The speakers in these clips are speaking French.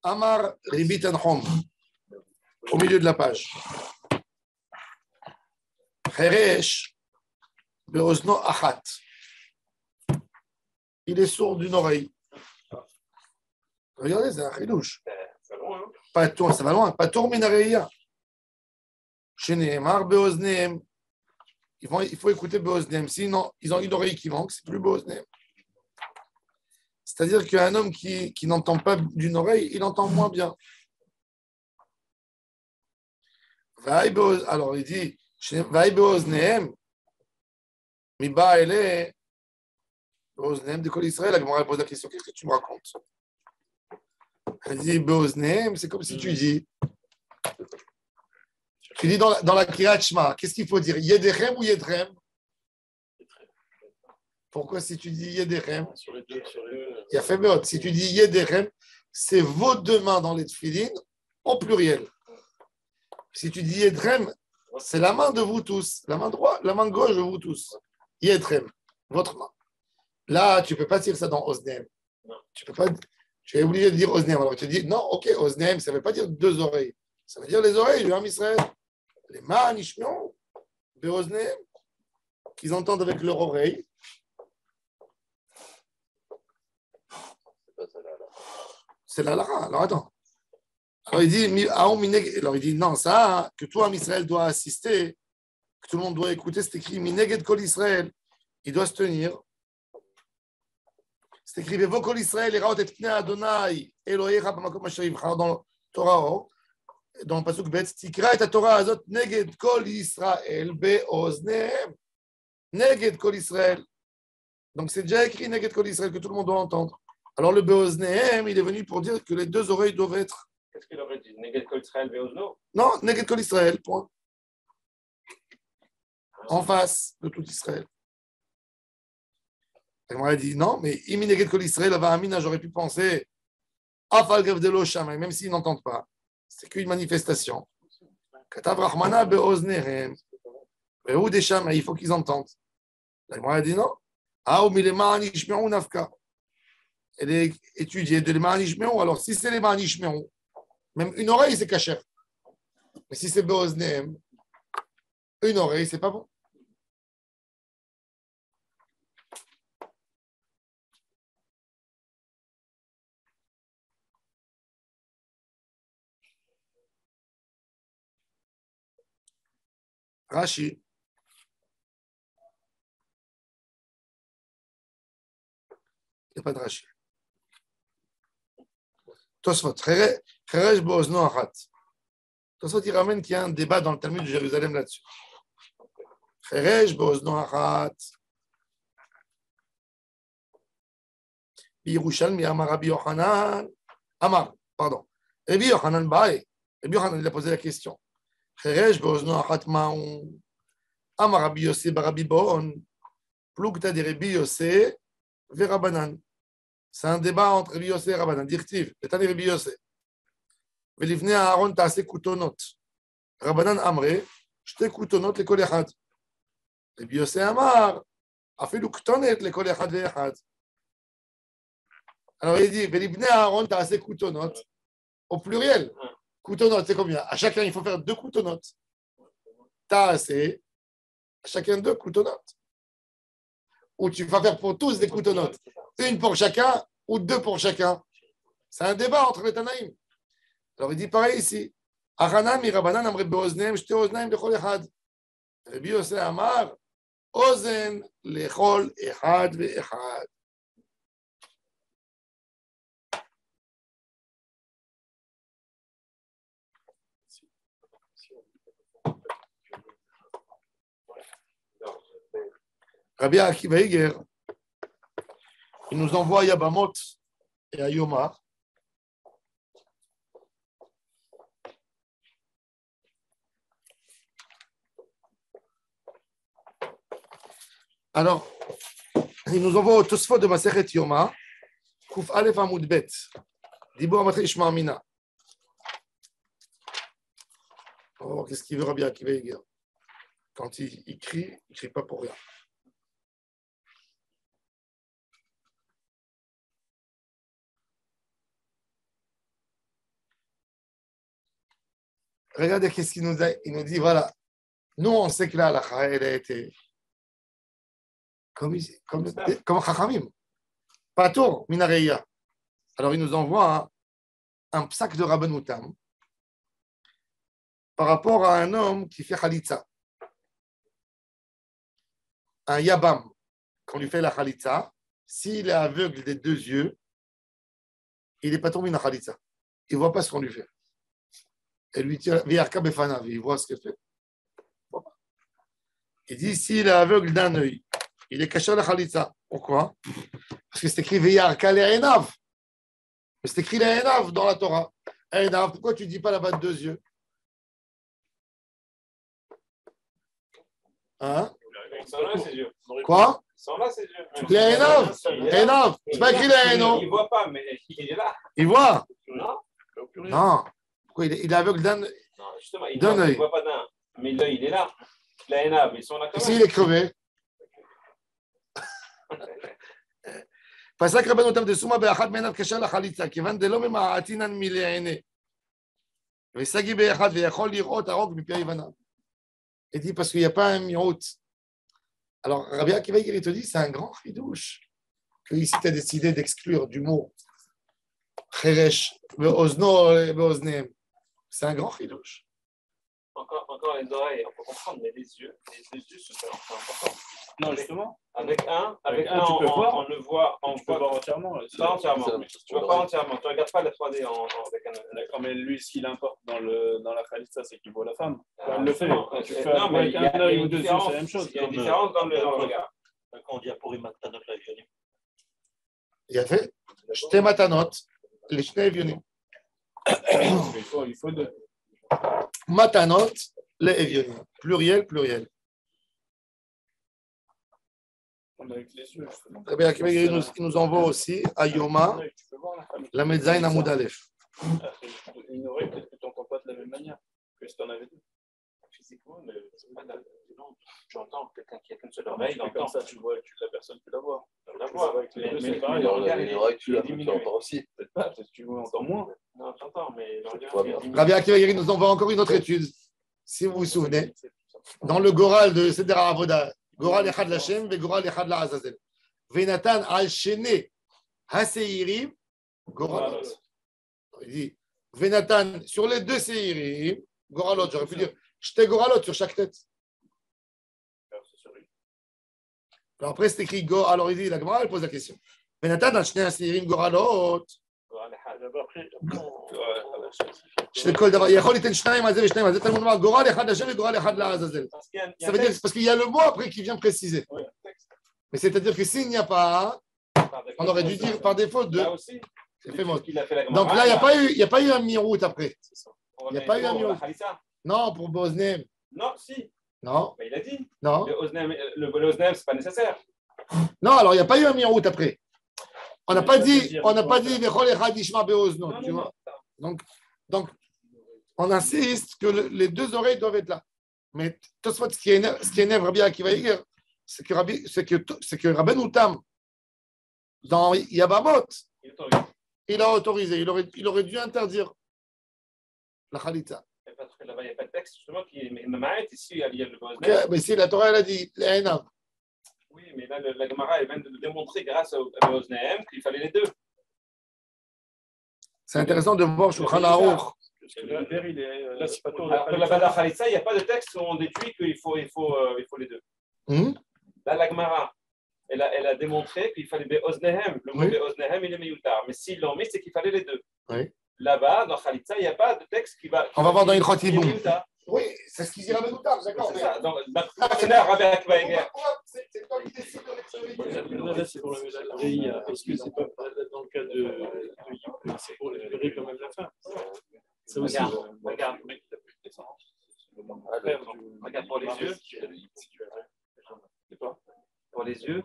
Amar Ribit Anhom, au milieu de la page. Cheresh Beozno Achat. Il est sourd d'une oreille. Regardez, c'est un chidouche. Pas tour, ça va loin. Pas tour minareya. Chez Nehemar Beozneem. Il faut écouter Beozneem. Sinon, ils ont une oreille qui manque, c'est plus Beozneem. C'est-à-dire qu'un homme qui n'entend pas d'une oreille, il entend moins bien. Alors il dit, Vaï Beozneem, Miba ele, Beozneem de Kol Israël. La Gemara pose la question, qu'est-ce que tu me racontes? Elle dit Beozneem, c'est comme si tu dis dans la Kriyat Shema, qu'est-ce qu'il faut dire? Yedechem ou Yedrem? Pourquoi si tu dis Yedechem? Il y a fait beot. Si tu dis Yedechem, c'est vos deux mains dans les tefillin en pluriel. Si tu dis Yedrem, c'est la main de vous tous, la main droite, la main gauche de vous tous. Yedrem, votre main. Là, tu ne peux pas dire ça dans Osnem. Tu peux pas. Tu es obligé de dire Osnem. Alors tu dis non, ok, Osnem, ça ne veut pas dire deux oreilles. Ça veut dire les oreilles du Ham Israël. Les mains, Nishmion, de Osnem, qu'ils entendent avec leur oreille. C'est la lara. Alors attends. Alors il dit non, ça, que toi, Israël, doit assister, que tout le monde doit écouter, c'est écrit Mineged Kol Israël. Il doit se tenir. C'est écrit Vevo Kol Israël, Eraot et Pnei Adonai, Elohecha B'makom Asher Yibchar dans le Torah, dans le pasuk Bet, Tikra et Torah Azot Neged Kol Israël Be'oznehem. Neged Kol Israël. Donc c'est déjà écrit Neged Kol Israël que tout le monde doit entendre. Alors le Be'oznehem, il est venu pour dire que les deux oreilles doivent être. Qu'est-ce qu'il aurait dit? Neged Kol Israël Be'ozno? Non, Neged Kol Israël, point. En face de tout Israël. Et moi, elle dit non, mais Imi Neged Kol Israël, Amina, j'aurais pu penser Afal Gav de Losham, même s'ils n'entendent pas. C'est qu'une manifestation. Katav Rahmana Be'oznehem. Ve'u Desham, il faut qu'ils entendent. Et moi, elle dit non. Ah, ou Milema Anishmeon Nafka. Elle est étudiée de l'Ema Anishmeon. Alors, si c'est l'Ema Anishmeon, même une oreille, c'est caché. Mais si c'est Be'oznehem, une oreille, c'est pas bon. Rashi. Il n'y a pas de Rashi. Tosfot. Cheresh Be'ozno Achat. Tosfot, il ramène qu'il y a un débat dans le Talmud de Jérusalem là-dessus. Cheresh Be'ozno Achat. Yerushalmi Amar Rabbi Yochanan. Amar, pardon. Rabbi Yochanan Bae. Rabbi Yochanan, il a posé la question. Cheresh Be'ozno Achat Ma'on. Amar Rabbi Yosef Barabi Bon. Plugta de Rabbi Yosef ve Rabbanan. C'est un débat entre Rabbi Yosef et Rabbanan. Dirtiv, Tani Rabbi Yosef. Velivnei Aaron Taase Kutonot. Rabbanan Amre, Shte Kutonot lekol echad. Rabbi Yosef Amar, Afilu Kutonet lekol echad ve'echad. Alors il dit, Velivnei Aaron Taase Kutonot. Au pluriel. Kutonot, c'est combien? À chacun, il faut faire 2 Kutonot. Taase, à chacun 2 Kutonot. Ou tu vas faire pour tous des Kutonot. Une pour chacun ou 2 pour chacun. C'est un débat entre les Tanaïm. Alors il dit pareil ici. Achanan mi Rabbanan amre be'ozneim shte oznaim lechol echad. Rabbi Yosef amar ozen lechol echad ve'echad. Rabbi Akiva Eiger, il nous envoie à Yabamot et à Yoma. Alors, il nous envoie au Tosfot de Masechet Yoma, Kuf Aleph Amud Bet, Dibur Amatri Ishma Amina. Oh, qu'est-ce qu'il veut Rabbi Akiva Eiger? Quand il crie pas pour rien. Regardez qu'est-ce qu'il nous a. Il nous dit voilà, nous on sait que là, la elle a été comme Chachamim, pas tour, Minareya. Alors il nous envoie un psak de Rabbanoutam par rapport à un homme qui fait Khalitza. Un Yabam, quand on lui fait la Khalitza, s'il est aveugle des deux yeux, il n'est pas tombé dans la Khalitza. Il ne voit pas ce qu'on lui fait. Et lui tire, il voit ce qu'elle fait. Il dit, s'il est aveugle d'un œil, il est caché à la Khalitza. Pourquoi? Parce que c'est écrit Veyarka le'enav. C'est écrit le'enav dans la Torah. Enav, pourquoi tu ne dis pas là-bas de deux yeux? Hein? Quoi? Le'enav. Enav. C'est pas écrit le'enav. Il ne voit pas, mais il est là. Il voit? Non. Non. Pourquoi il est aveugle d'un œil? Non, justement, il ne voit pas d'un. Mais l'œil, il est là. L'ENAV, ils sont là quand même. S'il est crevé. פסק רבנו תם דסומה באחד מעיניו קשר לחליצה, כיוון דלא ממעטינן מלעיני. וסגי באחד ויכול לראות הרוק מפי היוונה. Il dit parce qu'il n'y a pas un mirout. Alors, Rabbi Akiva il te dit, c'est un grand chidouche que ici tu as décidé d'exclure du mot cheresh, ve'ozno, ve'ozneem. C'est un grand chidouche. Encore les oreilles, on peut comprendre, mais les yeux, c'est important. Non, justement. Avec un, tu peux voir. on le voit, Tu peux voir entièrement. Pas entièrement. Tu vois pas entièrement. Tu ne regardes pas la 3D avec un. D'accord, mais lui, ce qu'il importe dans la Khalitza, c'est qu'il voit la femme. Elle le fait. Tu fais non, mais avec un œil ou deux yeux, c'est la même chose. Il y a une différence dans le regard. Quand on dit pour Matanot, la Evionim. Il a fait Shte Matanot, les Shne Evionim. Il faut deux. Matanot, les Evionim. Pluriel. Avec les yeux, justement. Rabbi Akiva il nous envoie aussi à Yoma, la Medzaïn Amoud Aleph. Une oreille, peut-être que tu n'entends pas de la même manière que si tu en avais deux. Physiquement, mais c'est pas non. Tu entends quelqu'un qui a qu'une seule oreille, il comme entend. ça, tu vois la personne, tu la vois. Tu la vois. Avec les deux, c'est Mais pareil. le regard, il l'oreille, tu diminue. l'entends aussi. Peut-être pas, peut-être que tu entends moins. Non, tu entends, mais le regard, vois il bien. diminue. Rabbi Akiva il nous envoie encore une autre étude, si vous vous souvenez, dans le Goral de Seder Avoda, Goral Echad Lashem et Goral Echad La Azazel. Venatan al Shene Haseirim Goralot. Il dit Venatan sur les deux Seirim Goralot. J'aurais pu dire J'étais Goralot sur chaque tête. Alors après c'est écrit Go. Alors il dit la Gemara elle pose la question. Venatan al Shene Haseirim Goralot. יכול ליתן שניים על זה ושניים על זה, תלמוד לומר גורל אחד לשם וגורל אחד לעזאזל. Ça veut dire c'est parce qu'il y a le mot après qui vient préciser. Mais c'est-à-dire que s'il n'y a pas, on aurait dû dire par défaut deux. Là aussi. Donc là, il n'y a pas eu un mirout après. Il n'y a pas eu un mirout. Non, pour Bosnem. Non, si. Non. Mais il a dit. Non. Le Osnem, c'est pas nécessaire. Non, alors il n'y a pas eu un mirout après. On n'a pas dit, tu vois. Donc, on insiste que les deux oreilles doivent être là. Mais ce qui énerve Rabbi Akiva Yeger, c'est que Rabbeinu Tam, dans Yabamot, il a autorisé, il aurait dû interdire la Khalitza. Là-bas, il n'y a pas de texte, justement, qui m'arrête ici, il y a le Osnem. Okay, mais si la Torah, elle a dit, l'Enav. Oui, mais là, la Gemara, elle vient de démontrer grâce au Osnem qu'il fallait les deux. C'est intéressant de voir Shulchan Aruch. Là, c'est pas tout. Alors, là-bas, dans Khalitza, il n'y a pas de texte où on déduit qu'il faut les deux. Là, la Gemara, elle a démontré qu'il fallait des Osnehem. Le mot des Osnehem, il est meyutar. Mais s'ils l'ont mis, c'est qu'il fallait les deux. Oui. Là-bas, dans Khalitza, il n'y a pas de texte qui va. On va voir dans Ilchot Yiboum. Oui, c'est ce qu'il dit Rabbeinu Tam, d'accord. C'est ça. Donc, c'est là, Rabbi Akiva Yeger. C'est toi qui décides de Là, c'est pour la grille. Est-ce que c'est pas dans le cas de c'est pour libérer quand même la femme? Ça aussi. Regarde. Regarde pour les yeux. Pour les yeux,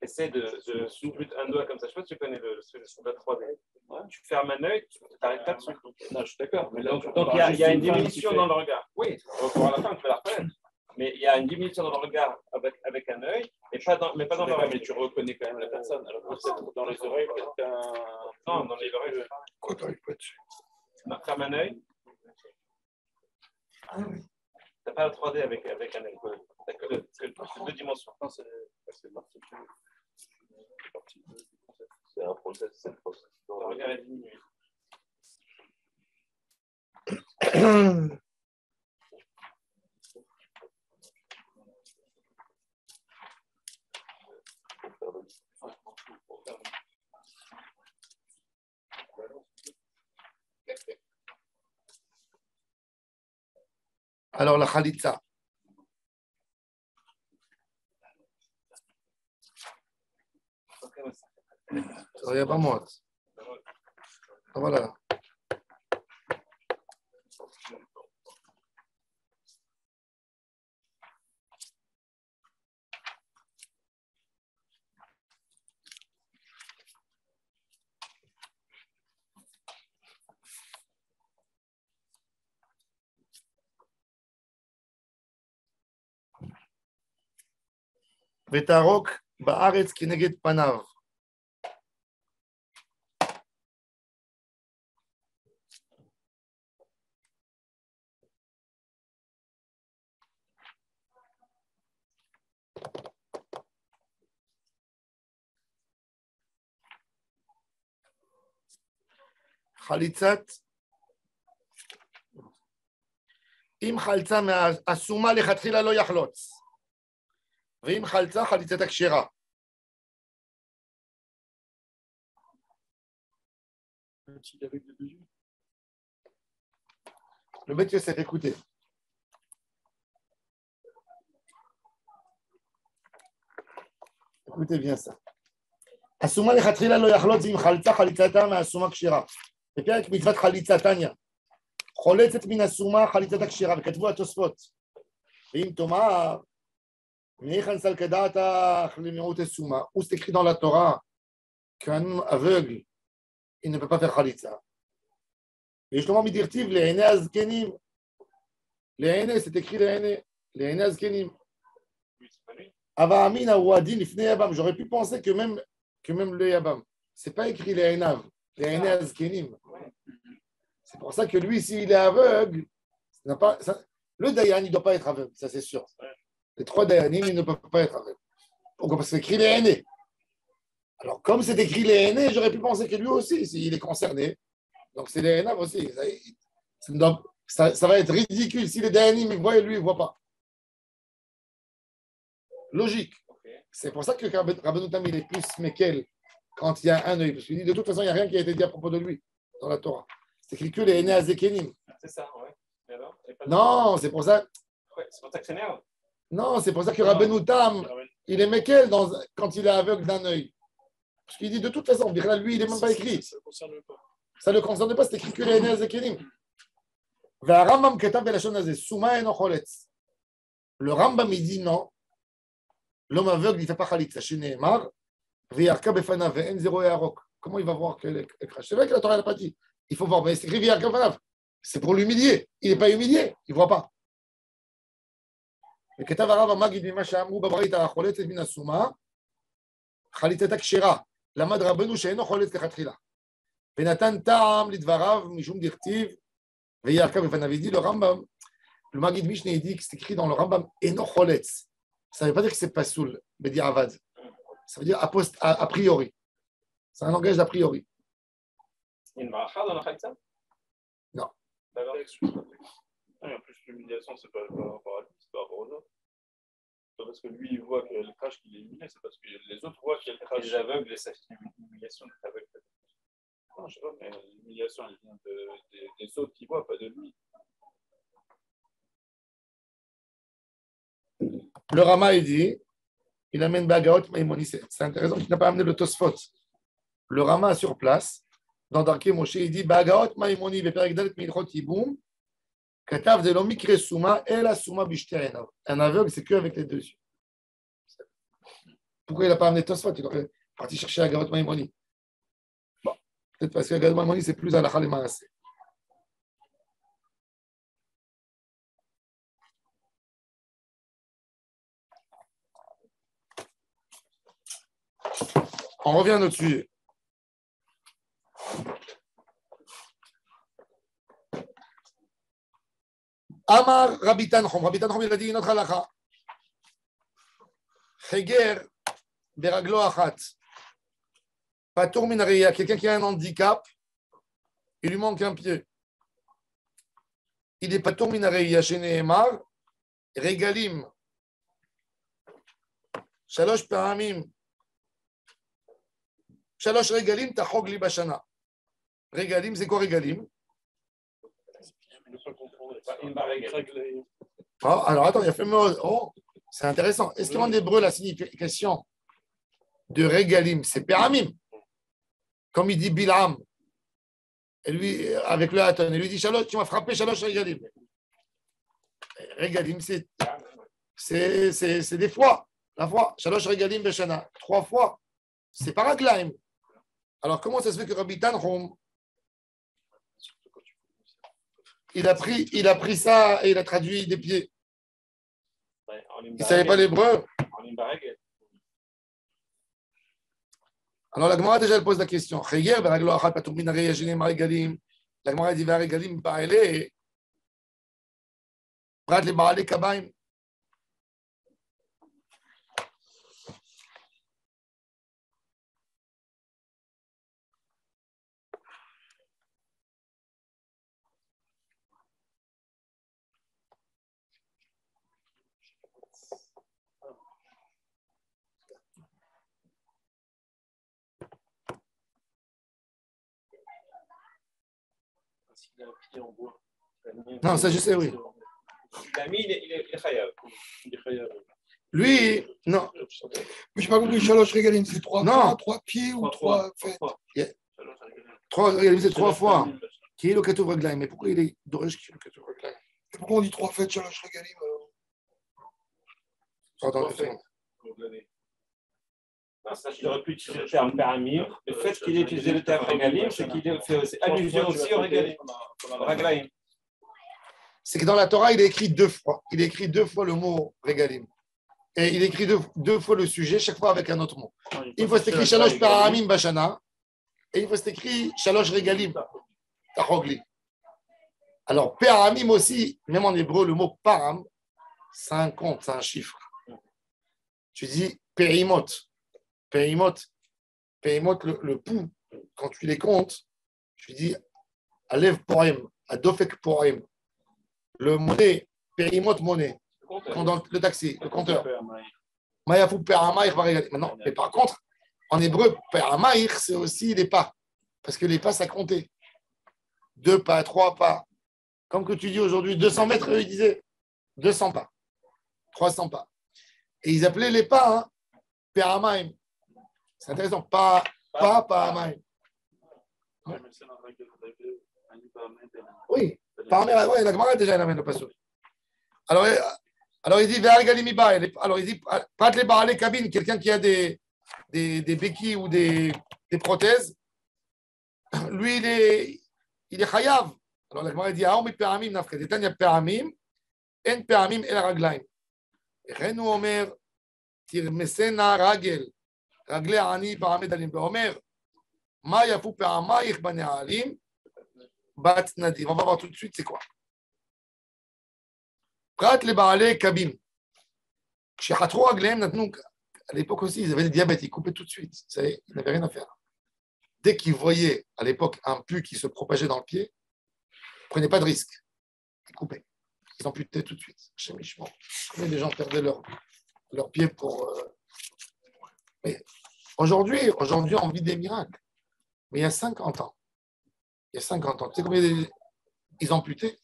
essaie de soulever un doigt comme ça. Je sais pas si tu connais le 3D. Tu fermes un œil, tu t'arrêtes pas dessus. Non, je suis d'accord. Mais donc il y a une diminution dans le regard. Oui, pour la fin, tu peux la reconnaître. Mais il y a une diminution dans le regard avec un œil, mais pas dans l'oreille. Mais tu reconnais quand même la personne. Alors peut-être dans les oreilles, non, dans les oreilles. Non, ferme un œil. Ah oui. T'as pas la 3D avec un alcool. T'as que deux dimensions. Non, c'est parti. C'est un process, c'est le process. Regarde la diminuer. Alors, la khalitza. Il n'y a pas moi. Voilà. ותערוק בארץ כנגד פניו. חליצת, אם חלצה מהאסומה לכתחילה לא יחלוץ. ואם חלצה, חליצת הכשרה. Le bête Yosef, écoutez. Écoutez bien ça. אסומה לכתחילה לא יחלוץ אם חלצה חליצתה מהאסומה כשרה. בפרק מצוות חליצה תניא. חולצת מן אסומה חליצת הכשרה, וכתבו התוספות. ואם תאמר, מהיכן סלקדעתך למיעוט אסומה, où c'est écrit dans la Torah qu'un homme aveugle, il ne peut pas faire חליצה. וישלמה מדרטיב לעיני הזקנים. לעיני, c'est écrit לעיני הזקנים. אבל אמינא הוא הדין לפני יבם. J'aurais pu penser que même le yabam. C'est pas écrit לעיניו, לעיני הזקנים. C'est pour ça que lui, s'il est aveugle, le dayan, il ne doit pas être aveugle, ça c'est sûr. Les trois dayanim, ils ne peuvent pas être aveugles. Pourquoi? Parce que c'est écrit les aînés. Alors, comme c'est écrit les aînés, j'aurais pu penser que lui aussi, s'il est concerné. Donc, c'est les aînés aussi. Ça va être ridicule si les dayanim, ils voient et lui, il ne voit pas. Logique. C'est pour ça que Rabbeinu Tam, il est plus Mekel quand il y a un œil. Parce qu'il dit, de toute façon, il n'y a rien qui a été dit à propos de lui dans la Torah. C'est écrit que les aînés à Zekenim. C'est ça, ouais. Alors, non, c'est pour ça. Ouais, c'est pour ça que c'est énerve. Non, c'est pour ça que Rabbeinu Tam, il est Mekel quand il est aveugle d'un œil. Parce qu'il dit, de toute façon, lui, il n'est même pas écrit. Ça ne le concerne pas. Ça ne le concerne pas, c'est écrit que les aînés à Zekenim. Le Rambam, il dit non. L'homme aveugle, il ne fait pas khalitza. Comment il va voir que le crash? C'est vrai que la Torah n'a pas dit. Il faut voir, mais c'est écrit c'est pour l'humilier. Il n'est pas humilié, il ne voit pas. וכתב הרב המגיד ממה שאמרו בברית החולצת מן הסומה, חליצת הכשרה, למד רבנו שאינו חולץ לכתחילה. ונתן טעם לדבריו משום דכתיב, ויעקב בפניו. Il dit le Rambam, le Magid Mishneh dit que c'est écrit dans le Rambam אינו חולץ. Ça ne veut pas dire que c'est pas soul, Bediavad. Ça veut dire a priori. C'est un langage d'a priori. Il y a une bracha dans la khalitza? Non. D'accord. Et en plus, l'humiliation, c'est pas par rapport à lui, c'est par rapport aux autres. C'est pas parce que lui, il voit qu'il y a le crash qu'il est humilié, c'est parce que les autres voient qu'il y a le crash. Les aveugles, ça fait une humiliation d'être aveugle. Non, je sais pas, mais l'humiliation, elle vient des autres qui voient, pas de lui. Le Rama, il dit, il amène Bagaot Maïmoni. C'est intéressant qu'il n'a pas amené le Tosfot. Le Rama sur place, dans Darkei Moshe, il dit Bagaot Maïmoni, Beperek Dalet Milchot Yiboum, Katav de l'omikre Souma, et la Souma Bishte. Un aveugle, c'est qu'avec les deux yeux. Pourquoi il n'a pas amené Tosfot? Il aurait parti chercher Bagaot Maïmoni. Bon, peut-être parce que Bagaot Maïmoni, c'est plus à la Khalemarassé. On revient à notre sujet. Amar Rabbi Tanchum. Rabbi Tanchum, il a dit une autre halakha. Cheger beraglo achat. Patour minareya. Quelqu'un qui a un handicap, il lui manque un pied. Il est patour minareya chez Nehemar. Regalim. Shalosh paramim. Shalosh regalim tachog li bashana. Regalim, c'est quoi regalim? Oh, alors attends, il a fait oh, c'est intéressant. Est-ce qu'en hébreu, la signification de regalim, c'est péramim? Comme il dit Bil'am, et lui, avec le Haton, il lui dit Shalosh, tu m'as frappé Shalosh regalim. Regalim, c'est des fois. La fois, Shalosh regalim beshana. 3 fois. C'est pas raglaim. Alors comment ça se fait que Rabbi Tanchum, il a pris ça et il a traduit des pieds? Il ne savait pas l'hébreu. Alors la Gemara déjà elle pose la question. La Gemara dit Regalim Baale Prat le Baale Kabaim. Non, ça je sais, oui. L'ami, il est chayav. Lui, non. Mais je n'ai pas compris, Shalosh Regalim, c'est 3 fois, 3 pieds ou 3 fêtes? 3 Regalim, c'est 3 fois. Qui est le Katuv Raglaim? Mais pourquoi il est Doresh qui est le Katuv Raglaim? Pourquoi on dit 3 fêtes Shalosh Regalim? Attends, ça, il aurait pu utiliser le terme paramim. Le fait qu'il ait utilisé le terme regalim, c'est qu'il fait allusion aussi au regalim. C'est que dans la Torah, il est écrit 2 fois. Il est écrit 2 fois le mot regalim. Et il écrit 2 fois le sujet, chaque fois avec un autre mot. Une fois c'est écrit Shalosh paramim bashana, et une fois c'est écrit Shalosh regalim tachogli. Alors, paramim aussi, même en hébreu, le mot param, c'est un compte, c'est un chiffre. Tu dis perimot. Perimot, le pouls, quand tu les comptes, tu dis Alev Poem, Adofek Poem. Le monnaie, Perimot monnaie, le taxi, le compteur. Mayafou Peramaïr va régaler. Maintenant, mais par contre, en hébreu, Peramaïr, c'est aussi les pas. Parce que les pas, ça comptait. 2 pas, 3 pas. Comme que tu dis aujourd'hui, 200 mètres, eux, ils disaient 200 pas, 300 pas. Et ils appelaient les pas, hein, Peramaïm. C'est intéressant. Pas Amaïm. Oui, ouais, la Gemara déjà elle amène le passage. Alors il dit alors il dit Prat le Baale Kabin, quelqu'un qui a des béquilles ou des prothèses, lui il est chayav. Alors la Gemara dit Aomi Peramim Nafka, Tanya Peramim, En Peramim El Raglaim. Renu Omer Tirmesena Ragel. רגלי העני בעמד עלים, ואומר, מה יפו פעמייך בנעלים, בת נדיב. On va voir tout de suite, c'est quoi? פרט לבעלי קבים. כשחתכו רגליהם נתנו, à l'époque aussi, ils avaient des diabètes, ils coupaient tout de suite. Ils n'avaient rien à faire. Dès qu'ils voyaient, à l'époque, un pu qui se propageait dans le pied, ils ne prenaient pas de risque. Ils coupaient. Ils amputaient tout de suite. Chez Michemont. Combien de gens perdaient leur pied pour... Mais aujourd'hui, on vit des miracles. Mais il y a 50 ans, tu sais combien ils amputaient?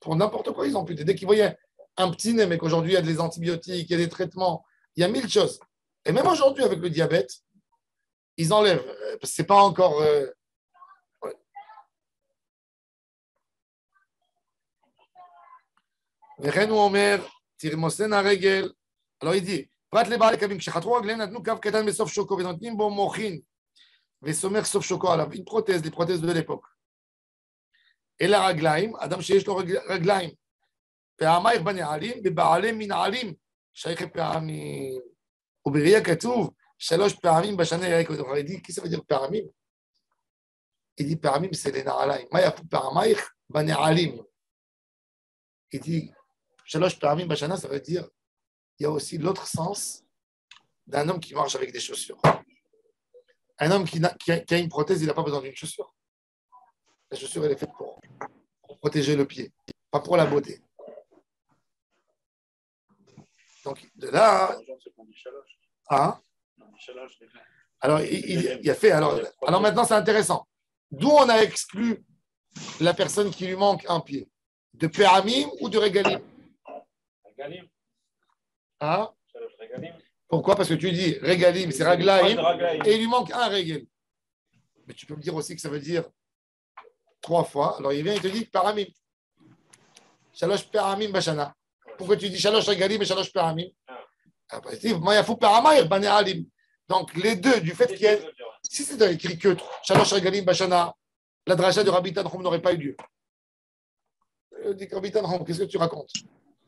Pour n'importe quoi, ils amputaient. Dès qu'ils voyaient un petit nez, mais qu'aujourd'hui, il y a des antibiotiques, il y a des traitements, il y a 1000 choses. Et même aujourd'hui, avec le diabète, ils enlèvent. Parce que ce n'est pas encore... Ouais. Alors il dit, פרט לבעלי קווים, כשחתכו רגליהם נתנו קו קטן בסוף שוקו ונותנים בו מוחין וסומך סוף שוקו עליו, עם פרוטז, les prothèses de l'époque. אלא רגליים, אדם שיש לו רגליים, פעמייך בנעלים, בבעלי מנעלים, שייכי פעמים. ובראייה כתוב 3 פעמים בשנה יראה כבודו. Il dit, qu'est-ce que ça veut dire פעמים? Il dit פעמים, c'est les נעליים. מה יפו פעמייך בנעלים? Il dit, Shalosh Paramim Bashana, ça veut dire, il y a aussi l'autre sens d'un homme qui marche avec des chaussures. Un homme qui a une prothèse, il n'a pas besoin d'une chaussure. La chaussure, elle est faite pour protéger le pied, pas pour la beauté. Donc, de là. Hein? Alors, il a fait. Alors maintenant, c'est intéressant. D'où on a exclu la personne qui lui manque un pied? De Péramim ou de Régalim? Régalim. Hein? Régalim. Pourquoi? Parce que tu dis Régalim, c'est Raglaim, et il lui manque un Régel. Mais tu peux me dire aussi que ça veut dire 3 fois. Alors il vient et te dit Péramim. Shalosh Péramim Bashana. Pourquoi tu dis Shalosh Régalim et Shalosh Péramim? Donc les deux, du fait qu'il y a. Si c'était écrit que Shalosh Régalim Bashana, la dracha de Rabbi Tanchum n'aurait pas eu lieu. Dit Rabbi Tanchum, qu'est-ce que tu racontes?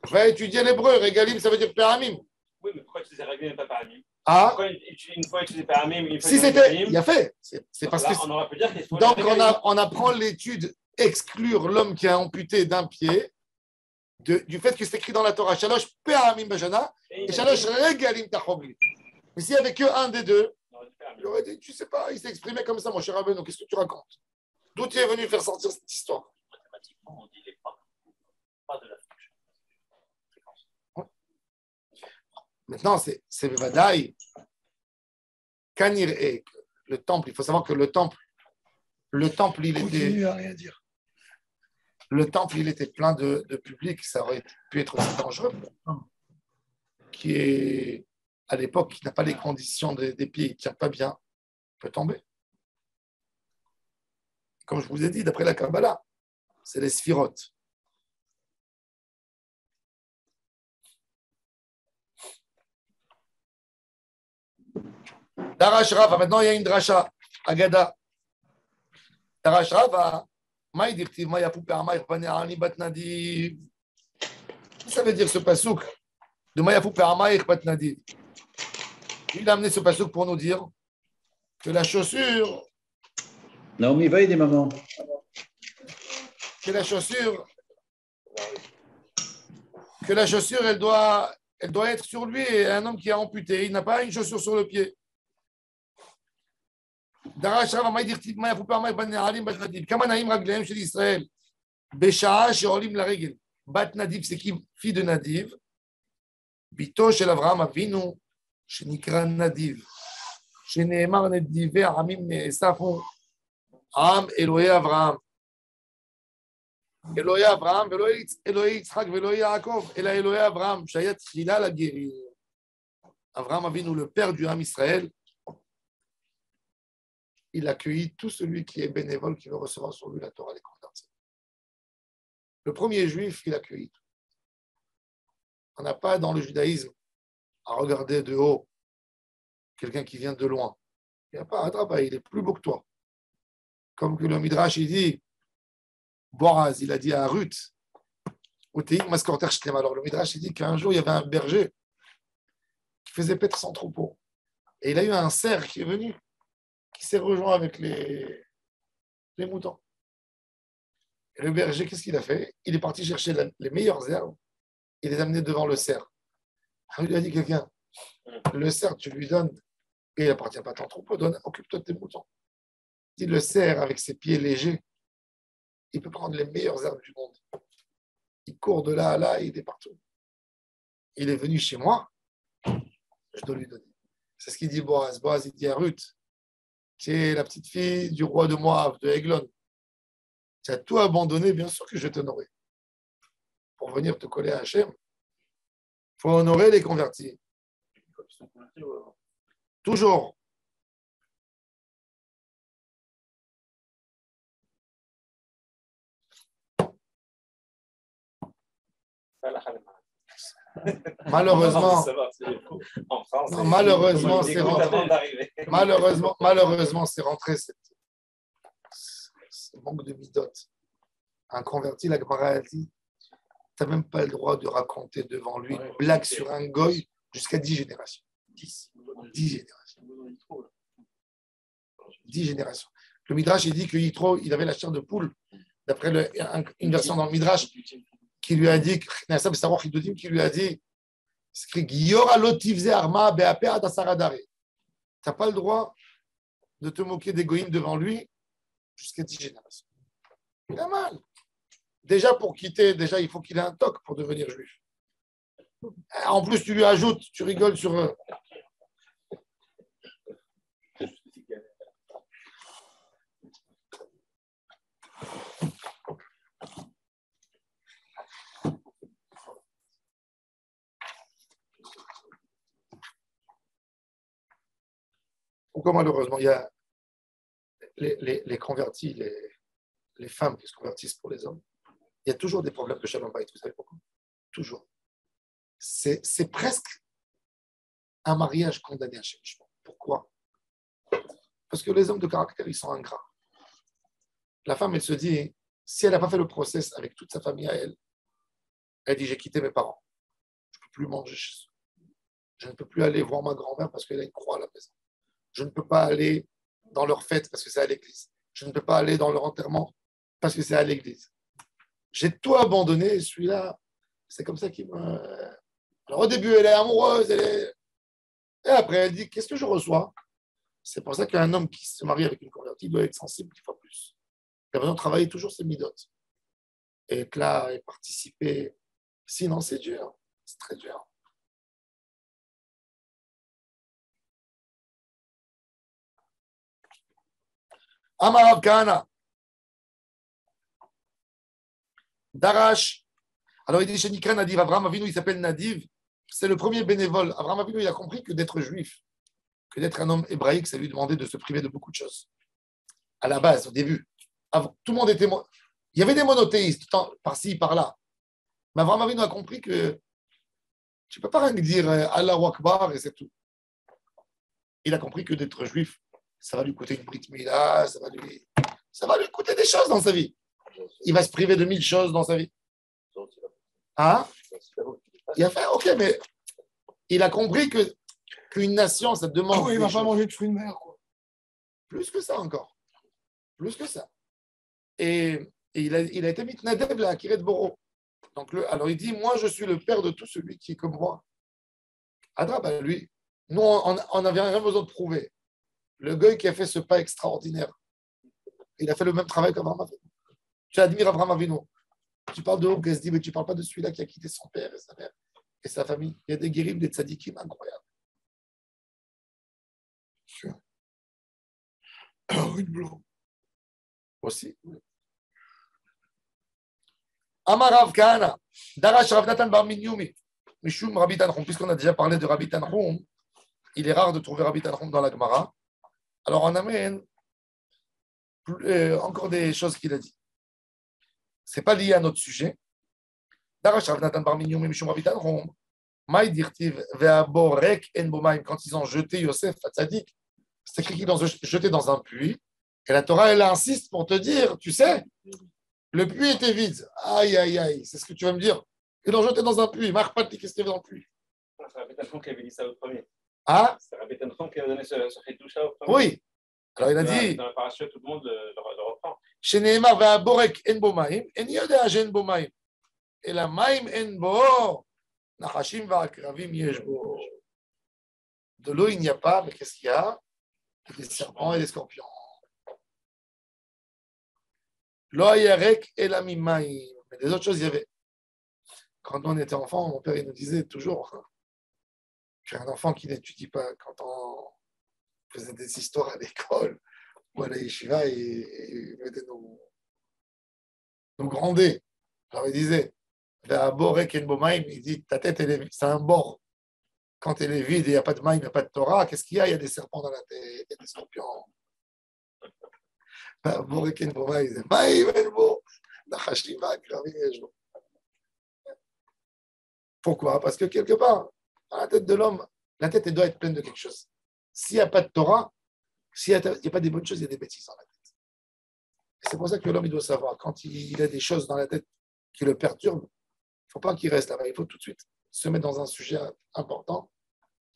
Va étudier l'hébreu, Régalim, ça veut dire Péramim. Oui, mais pourquoi tu disais Régalim et pas Péramim? Ah. Pourquoi une fois tu disais Péramim, une fois si c'était, il a fait. C'est parce là, que. On aurait pu dire qu'il faut. Donc on apprend l'étude exclure l'homme qui a amputé d'un pied du fait que c'est écrit dans la Torah Shalosh Péramim Bashana et Shalosh Régalim Tachomli. Mais s'il n'y avait qu'un des deux, il aurait dit, tu sais pas, il s'est exprimé comme ça, mon cher Rabbeinu, qu'est-ce que tu racontes? D'où tu es venu faire sortir cette histoire? Mathématiquement, on dit les pas de la fonction. Maintenant, c'est Vadaï. Kanir et le temple, il faut savoir que le temple, il était. À rien dire. Le temple, il était plein de public, ça aurait pu être aussi dangereux pour un homme qui est, à l'époque, qui n'a pas les conditions des pieds, il ne tient pas bien, il peut tomber. Comme je vous ai dit, d'après la Kabbalah, c'est les sphirotes. Darash Rava, maintenant il y a une dracha, Agada. Darash Rava, ça veut dire ce pasouk de Mayafou Pe'amayich Bat Nadiv. Il a amené ce pasouk pour nous dire que la chaussure. Naomi, va aider maman. Que la chaussure, elle doit être sur lui. Et un homme qui a amputé, il n'a pas une chaussure sur le pied. דרש רב המאי דכתיב מה יפו פעמיים בנעלים בת נדיב כמה נעים רגליהם של ישראל בשעה שעולים לרגל בת נדיב c'est qui fille de נדיב ביתו של אברהם אבינו שנקרא נדיב שנאמר נדיבי העמים נאספו עם אלוהי אברהם ולא אלוהי יצחק ולא יעקב אלא אלוהי אברהם שהיה תחילה לגרים אברהם אבינו le père du עם Israël. Il accueillit tout celui qui est bénévole, qui veut recevoir sur lui la Torah des convertis. Le premier juif, il accueillit tout. On n'a pas dans le judaïsme à regarder de haut quelqu'un qui vient de loin. Il n'y a pas un travail, il est plus beau que toi. Comme que le Midrash, il dit, Boaz, il a dit à Ruth, alors le Midrash, il dit qu'un jour, il y avait un berger qui faisait paître son troupeau. Et il a eu un cerf qui est venu, qui s'est rejoint avec les moutons. Et le berger, qu'est-ce qu'il a fait? Il est parti chercher les meilleures herbes et les amener devant le cerf. Il lui a dit quelqu'un, le cerf, tu lui donnes, et il n'appartient pas à ton troupeau, occupe-toi de tes moutons. Il dit, le cerf, avec ses pieds légers, il peut prendre les meilleures herbes du monde. Il court de là à là, il est partout. Il est venu chez moi, je dois lui donner. C'est ce qu'il dit Boaz. Boaz, il dit à Ruth, qui est la petite fille du roi de Moab, de Eglon. Tu as tout abandonné, bien sûr que je vais t'honorer. Pour venir te coller à Hachem, il faut honorer les convertis. Toujours. Malheureusement, malheureusement, c'est rentré ce manque de midot. Un converti, la Gemara a dit, tu n'as même pas le droit de raconter devant lui une blague sur un goy jusqu'à 10 générations. 10 générations. 10 générations. Le Midrash, il dit que Yitro, il avait la chair de poule, d'après une version dans le Midrash, qui lui a dit, qui lui a dit, tu n'as pas le droit de te moquer des goïms devant lui jusqu'à 10 générations. Il a mal. Déjà, pour quitter, déjà, il faut qu'il ait un toc pour devenir juif. En plus, tu lui ajoutes, tu rigoles sur eux. Pourquoi malheureusement, il y a les convertis, les femmes qui se convertissent pour les hommes, il y a toujours des problèmes de shalom bayit. Vous savez pourquoi? Toujours. C'est presque un mariage condamné à Shem Shmo. Pourquoi? Parce que les hommes de caractère, ils sont ingrats. La femme, elle se dit, si elle n'a pas fait le process avec toute sa famille à elle, elle dit, j'ai quitté mes parents. Je ne peux plus manger chez eux. Je ne peux plus aller voir ma grand-mère parce qu'elle a une croix à la maison. Je ne peux pas aller dans leur fête parce que c'est à l'église. Je ne peux pas aller dans leur enterrement parce que c'est à l'église. J'ai tout abandonné, celui-là, c'est comme ça qu'il me... Alors au début, elle est amoureuse, et après, elle dit, qu'est-ce que je reçois? C'est pour ça qu'un homme qui se marie avec une convertie doit être sensible 10 fois plus. Il a besoin de travailler toujours ses midotes. Et être là et participer. Sinon, c'est dur. C'est très dur. Amarav Kahana. Darash. Alors il dit chez Nikra Nadiv, Abraham Avinu, il s'appelle Nadiv. C'est le premier bénévole. Abraham Avinu, il a compris que d'être juif, que d'être un homme hébraïque, ça lui demandait de se priver de beaucoup de choses. À la base, au début. Tout le monde était... Il y avait des monothéistes, par-ci, par-là. Mais Abraham Avinu a compris que tu ne peux pas rien dire Allahu Akbar et c'est tout. Il a compris que d'être juif, ça va lui coûter une brit mila, ça va lui coûter des choses dans sa vie. Il va se priver de 1000 choses dans sa vie. Hein? Il a fait, ok, mais il a compris qu'une nation, ça demande. Il ne va pas manger de fruits de mer, quoi. Plus que ça encore. Plus que ça. Et il a été mitnadeb là, à Kiret Boro. Donc, alors il dit, moi, je suis le père de tout celui qui est comme moi. Adra, ben lui, nous, on n'avait rien besoin de prouver. Le gars qui a fait ce pas extraordinaire, il a fait le même travail qu'Abraham Avinu. Tu admires Abraham Avinu. Tu parles de Hogezdi, mais tu ne parles pas de celui-là qui a quitté son père et sa mère et sa famille. Il y a des guérim, des tzadikim incroyables. Sûr. Une blanc. Aussi. Amar Rav Kahana, Darash Rav Natan Bar Minyumi, Mishum Rabbi Tanchum. Puisqu'on a déjà parlé de Rabbi Tanchum, il est rare de trouver Rabbi Tanchum dans la Gemara. Alors on amène encore des choses qu'il a dit. Ce n'est pas lié à notre sujet. Darash Rav Natan Bar Minyumi, Mishum Rabbi Tanchum, Maï Dirtiv Ve'aborek En Bomaim. Quand ils ont jeté Yosef à Tzadik, c'est écrit qu'ils l'ont jeté dans un puits. Et la Torah, elle insiste pour te dire, tu sais, le puits était vide. Aïe, aïe, aïe, c'est ce que tu vas me dire. Ils l'ont jeté dans un puits. Marpat, qu'est-ce qu'il y avait dans le puits? C'est Rabbi Tanchum qui avait dit ça au premier. Ah? C'est Rabbi Tanchum qui avait donné ce chidoucha au premier. Oui. Alors il a dit. Dans la parasha, tout le monde le reprend. Chez Nehemar, Ve'aborek En Bomaim, En Yodea She'en Bomaim. Et la Maim En Bo, Nachashim Va'akravim Yesh Bo. De l'eau, il n'y a pas, mais qu'est-ce qu'il y a? Des serpents et des scorpions. Loayarek et la mimaï. Mais des autres choses, il y avait. Quand on était enfant, mon père il nous disait toujours qu'un enfant qui n'étudie pas, quand on faisait des histoires à l'école ou à la yeshiva, il mettait nos grandés. Alors il disait, il dit, ta tête, c'est un bord. Quand elle est vide et il n'y a pas de maïm, il n'y a pas de Torah, qu'est-ce qu'il y a? Il y a des serpents dans la tête, il y a des scorpions. Pourquoi? Parce que quelque part, dans la tête de l'homme, la tête elle doit être pleine de quelque chose. S'il n'y a pas de Torah, s'il n'y a pas des bonnes choses, il y a des bêtises dans la tête. Et c'est pour ça que l'homme il doit savoir, quand il a des choses dans la tête qui le perturbent, il ne faut pas qu'il reste là-bas, il faut tout de suite se mettre dans un sujet important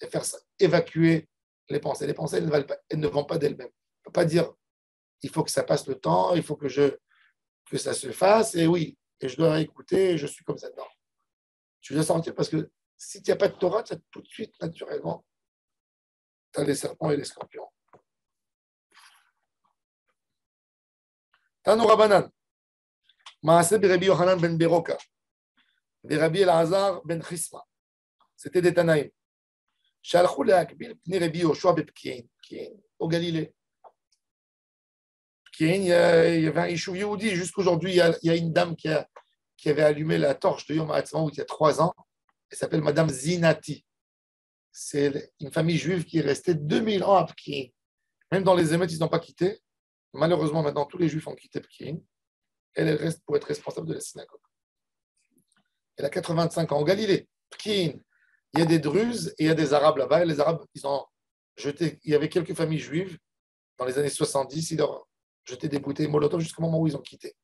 et faire ça, évacuer les pensées. Les pensées, elles ne vont pas d'elles-mêmes. On ne peut pas dire il faut que ça passe le temps, il faut que ça se fasse, et oui, et je dois écouter, et je suis comme ça. Non. Tu dois sortir parce que si tu n'as pas de Torah, tu as tout de suite, naturellement, tu as les serpents et les scorpions. Tano Rabanan. Maaseh Rabbi Yochanan ben Beroka. Rabbi Elazar ben Chisma. C'était des Tanaïm. Shalchou le'akbil pni Rabbi Yoshua bepkien. Au Galilée. Il y avait un Yishuv Yehudi. Jusqu'aujourd'hui, il y a une dame qui avait allumé la torche de Yom HaAtzmaut il y a 3 ans. Elle s'appelle Madame Zinati. C'est une famille juive qui est restée 2000 ans à Pkin. Même dans les émeutes, ils n'ont pas quitté. Malheureusement, maintenant, tous les juifs ont quitté Pkin. Elle reste pour être responsable de la synagogue. Elle a 85 ans. Au Galilée, Pkin, il y a des Druzes et il y a des Arabes là-bas. Et les Arabes, ils ont jeté. Il y avait quelques familles juives dans les années 70. Ils leur jeté des bouteilles Molotov jusqu'au moment où ils ont quitté.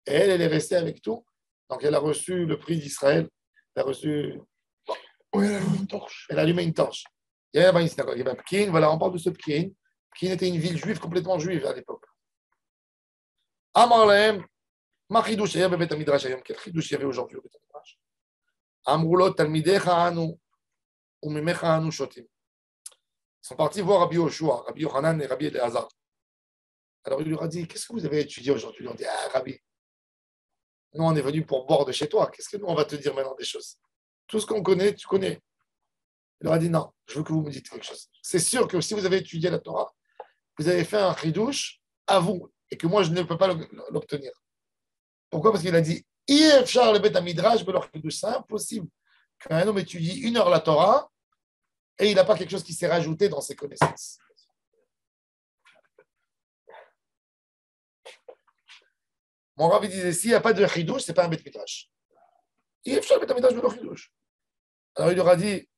Et elle est restée avec tout. Donc, elle a reçu le prix d'Israël. Elle a reçu. Oui, elle a allumé une torche. Elle a allumé une torche. Il y avait une synagogue. Il y avait Pkin. Voilà, on parle de ce Pkin. Pkin était une ville juive, complètement juive à l'époque. Amar lahem, ma chidouche היה בבית המדרש היום, quel chidouche il y avait aujourd'hui au בית המדרש? אמרו לו, תלמידיך אנו וממך אנו שותים. Ils sont partis voir Rabbi Yoshua, Rabbi Yochanan et Rabbi Elazar. Alors il leur a dit, qu'est-ce que vous avez étudié aujourd'hui? Ils ont dit, ah Rabbi, nous on est venus pour boire de chez toi. Qu'est-ce que nous on va te dire maintenant des choses? Tout ce qu'on connaît, tu connais. Il leur a dit, non, je veux que vous me dites quelque chose. C'est sûr que si vous avez étudié la Torah, vous avez fait un chidouche à vous et que moi je ne peux pas l'obtenir. Pourquoi? Parce qu'il a dit, c'est impossible qu'un homme étudie 1 heure la Torah et il n'a pas quelque chose qui s'est rajouté dans ses connaissances. Mon Rav disait, s'il n'y a pas de chidouche, ce n'est pas un Beth Midrash. Alors il leur a dit,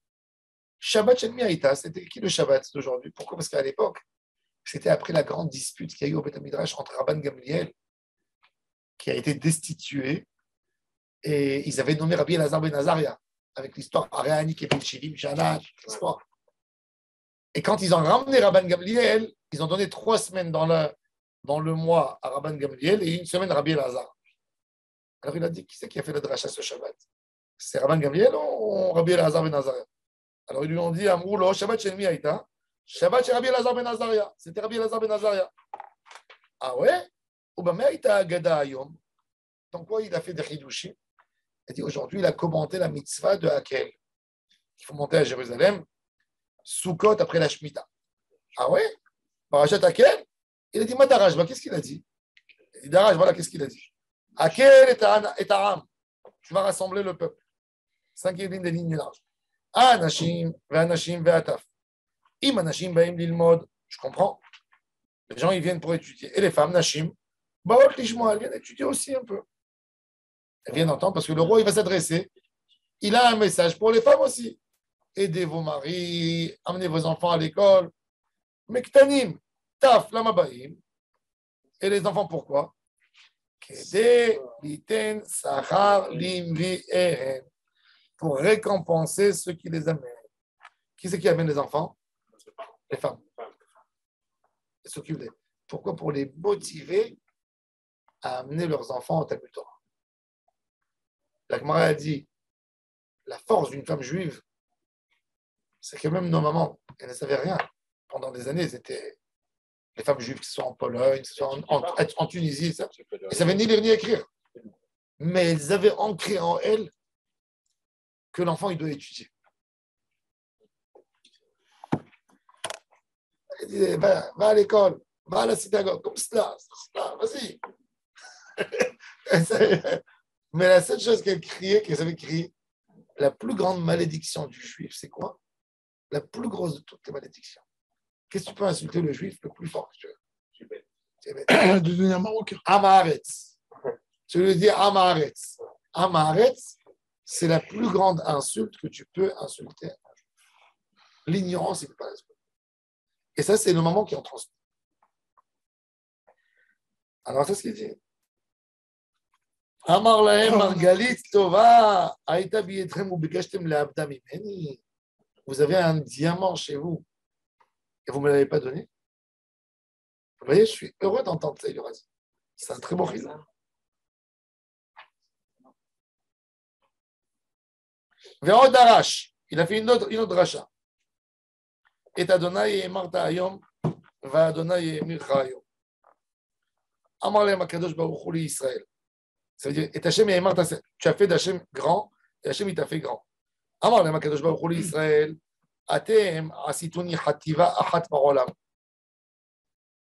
Shabbat Shem Miaïta, c'était qui le Shabbat d'aujourd'hui? Pourquoi? Parce qu'à l'époque, c'était après la grande dispute qu'il y a eu au Beth Midrash entre Rabban Gamliel, qui a été destitué, et ils avaient nommé Rabbi Elazar ben Azaria, avec l'histoire Aréanique et Ben Shilim, Shana, l'histoire. Et quand ils ont ramené Rabban Gamliel, ils ont donné 3 semaines dans le mois à Rabban Gamliel et 1 semaine à Rabbi Elazar. Alors il a dit, qui c'est qui a fait la dracha ce Shabbat? C'est Rabban Gamliel ou Rabbi Elazar ben Azaria? Alors ils lui ont dit, Amrou lo, Shabbat Shem Miaïta, Shabbat chez Rabbi Elazar ben Azaria. C'était Rabbi Elazar ben Azaria. Ah ouais? Ou ben Miaïta Agada Ayom. Donc quoi, il a fait des chidushim. Il a dit, aujourd'hui, il a commenté la mitzvah de Hakel. Il faut monter à Jérusalem, Sukkot après la Shemitah. Ah ouais? Parashat Hakel? Il a dit, Madarajba, qu'est-ce qu'il a dit? Il dit, Daraj, voilà, qu'est-ce qu'il a dit? Hakel et Aram. Tu vas rassembler le peuple. 5e ligne des lignes larges. Anashim, Ve'anashim, Ve'ataf. Im Anashim, Ba'im Lilmod. Je comprends. Les gens, ils viennent pour étudier. Et les femmes, Nashim, Ba'ot Lishmoa, elles viennent étudier aussi un peu. Elles viennent entendre parce que le roi, il va s'adresser. Il a un message pour les femmes aussi. Aidez vos maris, amenez vos enfants à l'école. Mektanim, Taf, Lamabaim. Et les enfants, pourquoi? Pour récompenser ceux qui les amènent. Qui c'est qui amène les enfants? Les femmes. Ils s'occupent d'eux. Pourquoi? Pour les motiver à amener leurs enfants au Talmud Torah. La Gemara a dit, la force d'une femme juive, c'est que même nos mamans, elles ne savaient rien. Pendant des années, c'était les femmes juives qui sont en Pologne, qui sont en Tunisie, ça. Elles ne savaient ni lire ni écrire. Mais elles avaient ancré en elles que l'enfant, il doit étudier. Elles disaient, va à l'école, va à la synagogue, comme cela, vas-y. Mais la seule chose qu'elles avaient crié, la plus grande malédiction du juif, c'est quoi? La plus grosse de toutes les malédictions. Qu'est-ce que tu peux insulter le juif le plus fort que tu veux? De devenir marocain. Amaretz. Tu lui dis Amaretz. Amaretz, c'est la plus grande insulte que tu peux insulter un juif. L'ignorance, il ne peut pas l'insulter. Et ça, c'est le moment qui en transmet. Alors, c'est ce qu'il dit. Amar lahem margalit tova aïta biyetrem ou bikashtem le'abda mimeni. Vous avez un diamant chez vous et vous ne me l'avez pas donné. Vous voyez, je suis heureux d'entendre ça, il aura dit. C'est un très bon chizan. Ve'od Arash, il a fait une autre dracha. Et Adonai et Marta Ayom, va Adonai et Mircha Ayom. Amar lehem HaKadosh Baruch Hu li Israël. Ça veut dire, et Hachem et Marta, tu as fait d'Hachem grand, et Hachem il t'a fait grand. Amar lehem HaKadosh Baruch Hu li Israël, Atem asituni hativa achat barolam.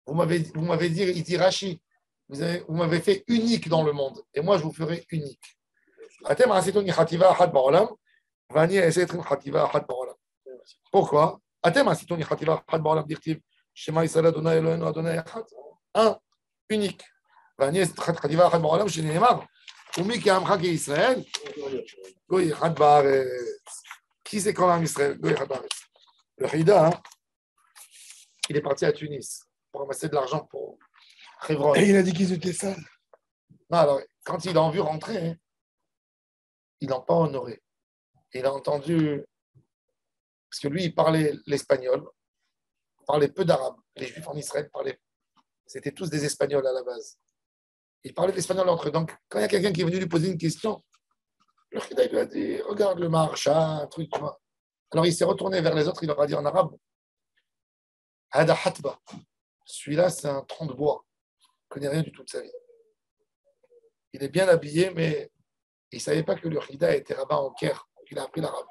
Vous m'avez dit, il dit Rashi, vous m'avez fait unique dans le monde, et moi je vous ferai unique. Atem asituni hativa achat barolam, vani esetrim hativa achat barolam. Pourquoi? Atem asituni hativa achat barolam, dirtiv, Shema Yisrael Adonai Eloheinu Adonai Echad. Un, unique. Vani esetrim hativa achat barolam, sheneemar. Umi ki amcha ki Israël, goy echad baaretz. Qui c'est quand même Israël? Le Hida, hein, il est parti à Tunis pour ramasser de l'argent pour Hebron. Et il a dit qu'ils étaient sales. Non, alors, quand il a vu rentrer, hein, ils l'ont pas honoré. Il a entendu, parce que lui, il parlait l'espagnol, il parlait peu d'arabe. Les Juifs en Israël parlaient, c'était tous des Espagnols à la base. Ils parlaient l'espagnol entre eux. Donc, quand il y a quelqu'un qui est venu lui poser une question, le Hida lui a dit, regarde le marcha, un truc, tu vois. Alors il s'est retourné vers les autres, il leur a dit en arabe, Hada Hatba. Celui-là, c'est un tronc de bois. Il ne connaît rien du tout de sa vie. Il est bien habillé, mais il ne savait pas que le Hida était rabbin en Caire. Il a appris l'arabe.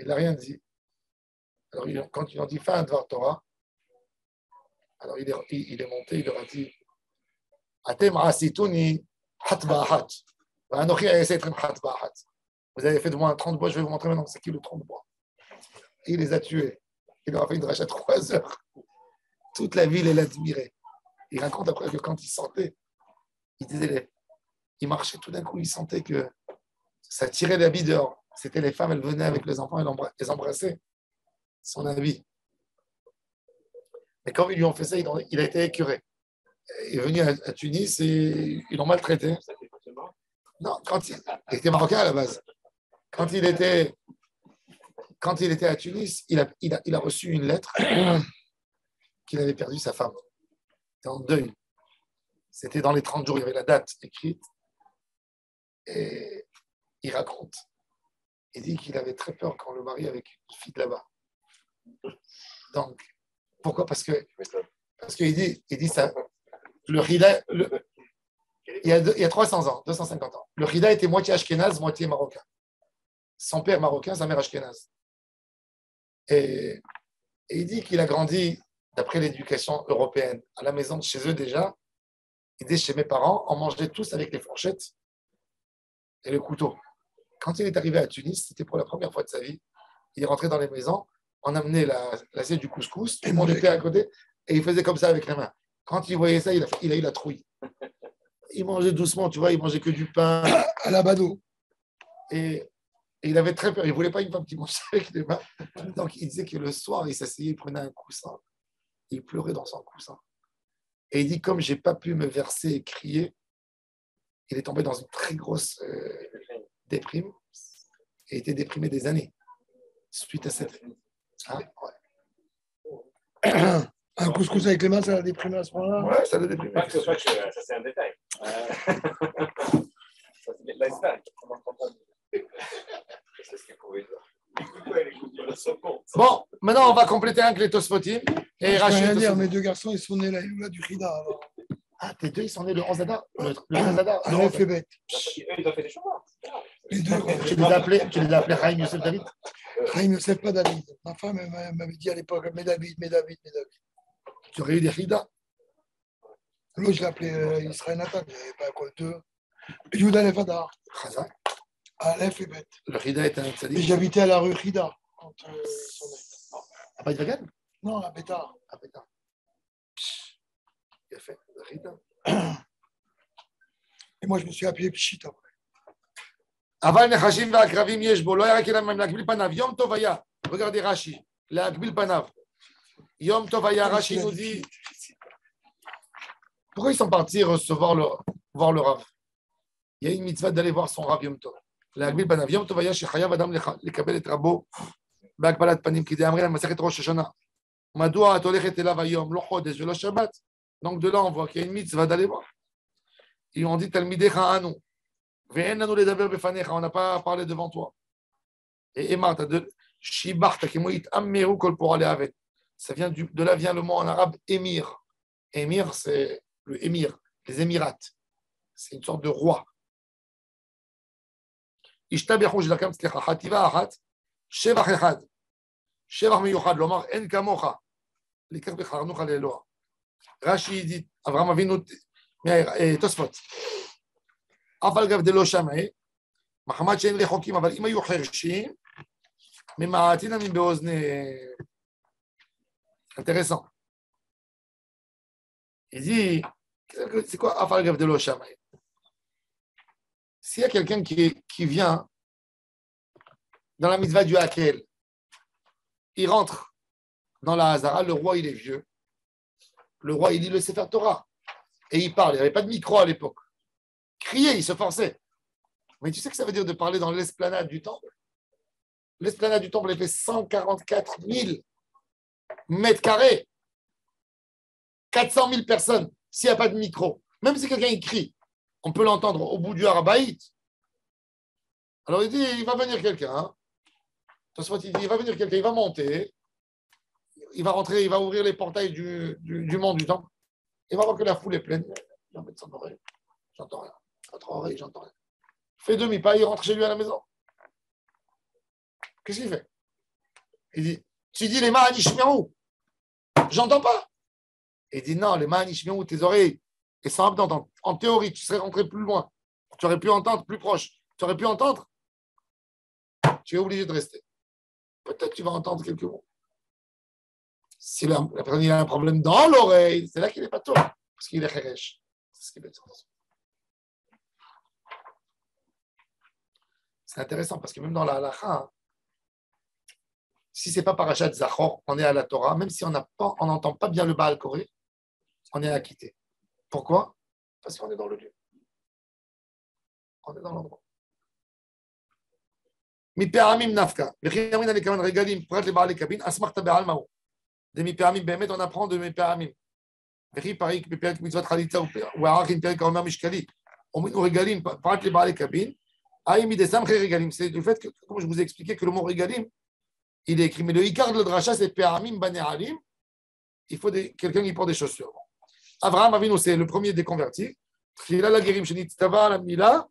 Il n'a rien dit. Alors quand ils ont dit fin Dvar Torah, alors il est monté, il leur a dit, Atem asituni hatba hat. Vous avez fait de moi un tronc de bois, je vais vous montrer maintenant c'est qui le tronc de bois. Et il les a tués. Il leur a fait une dracha 3 heures. Toute la ville, elle admirait. Il raconte après que quand il sortait, il disait, il marchait tout d'un coup, il sentait que ça tirait l'habit dehors. C'était les femmes, elles venaient avec les enfants, elles les embrassaient. Son habit. Mais quand ils lui ont fait ça, il a été écuré. Il est venu à Tunis et ils l'ont maltraité. Non, quand il était marocain à la base. Quand il était à Tunis, il a reçu une lettre qu'il avait perdu sa femme. Il était en deuil. C'était dans les 30 jours, il y avait la date écrite. Et il raconte. Il dit qu'il avait très peur quand le mari avec une fille de là-bas. Donc, pourquoi? Parce qu'il dit ça. Le Hida, il y a 300 ans, 250 ans. Le Hida était moitié ashkénaze, moitié marocain. Son père marocain, sa mère ashkénaze. Et il dit qu'il a grandi, d'après l'éducation européenne, à la maison de chez eux déjà. Il dit chez mes parents, on mangeait tous avec les fourchettes et le couteau. Quand il est arrivé à Tunis, c'était pour la première fois de sa vie. Il est rentré dans les maisons, on amenait l'assiette du couscous, tout le monde était à côté, et il faisait comme ça avec les mains. Quand il voyait ça, il a eu la trouille. Il mangeait doucement, tu vois, il mangeait que du pain. À la bado. Et il avait très peur. Il ne voulait pas une femme qui mangeait avec les mains. Donc, il disait que le soir, il s'asseyait, il prenait un coussin. Il pleurait dans son coussin. Et il dit, comme je n'ai pas pu me verser et crier, il est tombé dans une très grosse déprime. Et était déprimé des années suite à cette... Hein, ouais. Un couscous avec les mains, ça l'a déprimé à ce moment-là? Ouais, ça l'a déprimé. Ça, c'est un détail. Ça, c'est de l'iceberg. C'est ce qu'il pouvait dire. Bon, maintenant, on va compléter avec les Tosfotim. Et je peux rien dire, mes deux garçons, ils sont nés là du Hida. Alors. Ah, tes deux, ils sont nés le 11 Adar. Le 13 Adar. Aleph et Beth. Ils ont fait des chemins. Les deux. Tu les as appelés Chaim Youssef David? Chaim Youssef, pas David. Ma femme m'avait dit à l'époque, mais David. Tu aurais eu des Hida? L'autre, je l'appelais Israël Nathan, il n'y avait pas quoi, deux. Yuda Aleph Adar. Chazak. Aleph et Beth. Le Hida est un tzaddik. Et j'habitais à la rue Hida. Quand ils sont nés. À Baït-Vagan? Non, à Bétar. À Bétar. Il a fait le Hida. Et moi, je me suis appelé Pshit après. Aval Nechashim ve'akravim yesh bo, lo yara kelam l'agbil panav. Yom tov haya. Regardez Rashi. L'agbil panav. Yom tov haya. Rashi nous dit. Pourquoi ils sont partis voir le Rav? Il y a une mitzvah d'aller voir son Rav Yom Tov. L'agbil panav. Yom tov haya shechayav adam lekabel et rabo בהגבלת פנים, כי דאמרי להם מסכת ראש השנה. מדוע את הולכת אליו היום, לא חודש ולא שבת? Donc de là, on voit qu'il y a une mitzvah d'aller voir. Ils ont dit, תלמידיך אנו. On n'a pas parlé devant toi. Et Emma, tu as de Shibarta, qui m'a dit Ammeru kol pour aller avec. Ça vient de là vient le mot en arabe émir. Émir, c'est le émir, les Émirats. C'est une sorte de roi. Ishtabechu Jilakam Tzlecha, Hativa Ahat, Shevach Echad, Shevach Meyuchad, Lomar En Kamocha, Likach Becharnucha Leloa. Rashi dit, Avraham Avinu, Tosfot. Afal Gav de lo Shamay, Mahamad Shein Rechokim, Aval Ima Yu Hershim, Memaatina Min Beozne. Intéressant. Il dit, c'est quoi Afal Gav de lo Shamay? S'il y a quelqu'un qui vient dans la mitzvah du Hakel, il rentre dans la Hazara, le roi il est vieux, le roi il lit le Sefer Torah et il parle, il n'y avait pas de micro à l'époque. Crier, il se forçait. Mais tu sais que ça veut dire de parler dans l'esplanade du temple? L'esplanade du temple elle fait 144 000 mètres carrés, 400 000 personnes, s'il n'y a pas de micro. Même si quelqu'un il crie, on peut l'entendre au bout du Harabaït. Alors il dit, il va venir quelqu'un. Hein. Il dit, il va venir quelqu'un, il va monter, il va rentrer, il va ouvrir les portails du monde du temple. Il va voir que la foule est pleine. Il va mettre son oreille. J'entends rien. Votre oreille, j'entends rien. Il fait demi-pas, il rentre chez lui à la maison. Qu'est-ce qu'il fait? Il dit, tu dis les Mahanishmerou. J'entends pas. Il dit, non, les Mahanishmerou, tes oreilles. Et sans d'entendre. En théorie, tu serais rentré plus loin. Tu aurais pu entendre plus proche. Tu aurais pu entendre. Tu es obligé de rester. Peut-être que tu vas entendre quelques mots. Si la personne a un problème dans l'oreille, c'est là qu'il n'est pas tôt. Parce qu'il est kheresh. C'est ce qui veut dire. C'est intéressant parce que même dans la halakha, si ce n'est pas parashat Zachor, on est à la Torah, même si on n'entend pas bien le Baal Koré, on est acquitté. Pourquoi? Parce qu'on est dans le lieu. On est dans l'endroit. Miperamim nafka. Regalim, prat le baal kabin, asmarta be'al ma'u. De miperamim, bemet, on apprend de miperamim. Vechi parik, miperik mitzvat chalitza, ou arach imperik omer mishkali. On nous regalim, prat le baal kabin. Aïmi des samche regalim. C'est le fait que, comme je vous ai expliqué, que le mot regalim, il est écrit. Mais le ikar de le dracha, c'est peramim bane'alim. Il faut quelqu'un qui porte des chaussures. Avraham Avinu, c'est le premier des convertis. Il a la guérim chez Nitztava, la Mila.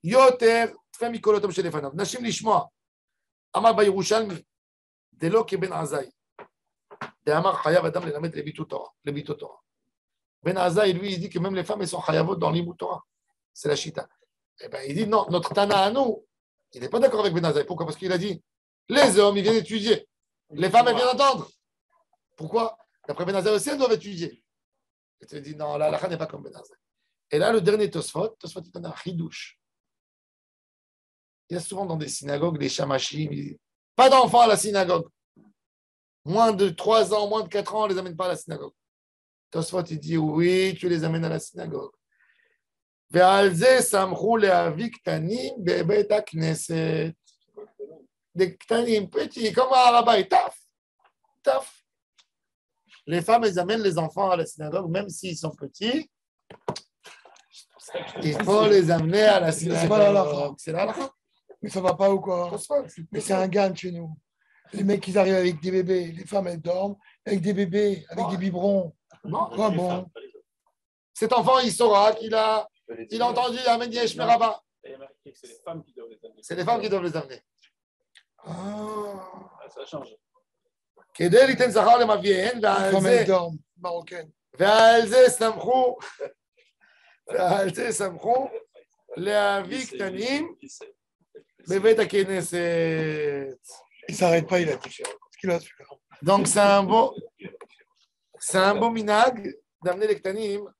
Yoter, Tfemi Kolotom chez les Fanav. Nashim Lishmoa. Amar Bayrushalmi. Delo ke Ben Azai. De Amar Chayav Adam le mettre les Bitot Torah. Ben Azai, lui, il dit que même les femmes, elles sont Chayavot dans l'Imut Torah. C'est la Shita. Eh bien, il dit non, notre Tana à nous, il n'est pas d'accord avec Ben Azai. Pourquoi? Parce qu'il a dit les hommes, ils viennent étudier. Les femmes, elles viennent entendre. Pourquoi? D'après Ben Azai aussi, elles doivent étudier. Il te dit non, la halakha n'est pas comme Ben Azai. Et là, le dernier Tosfot, il donne un chidouche. Il y a souvent dans des synagogues des chamashim, pas d'enfants à la synagogue. Moins de 3 ans, moins de 4 ans, on ne les amène pas à la synagogue. Tosfot, il dit oui, tu les amènes à la synagogue. Ve'alze samchou le'avi ktanim be'bet ha'kneset. Des ktanim petits, comme à Harabaït, taf. Les femmes, elles amènent les enfants à la synagogue, même s'ils sont petits. Il faut les amener à la synagogue. C'est la halakha. Mais ça ne va pas ou quoi? Mais c'est un gain chez nous. Les mecs, ils arrivent avec des bébés. Les femmes, elles dorment avec des bébés, avec des biberons. Bon. Cet enfant, il saura qu'il a entendu Amen Yesh Meraba. C'est les femmes qui doivent les amener. C'est les femmes qui doivent les amener. Ça change. כדי ליתן זכר למביהן, ועל זה סמכו להביא קטנים בבית הכנסת. Il ne s'arrête pas, il a dit. Donc c'est un beau minag d'amener les ktanim